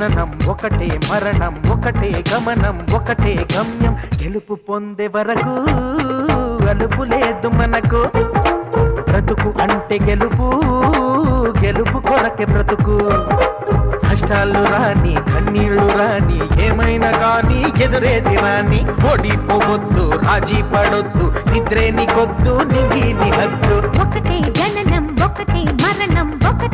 జననం ఒకటే మరణం ఒకటే గమనం ఒకటే గమ్యం గెలుపు పొందే వరకు అలుపు లేదు మనకు బ్రతుకు అంటే గెలుపు గెలుపు కొరకే బ్రతుకు కష్టాలు రాని కన్నీళ్లు రాని ఏమైనా కానీ ఎదురేది రాని ఓడిపోవద్దు రాజీ పడొద్దు నిద్రే నీకొద్దు నిగి నీ హద్దు ఒకటే జననం ఒకటే మరణం ఒకటే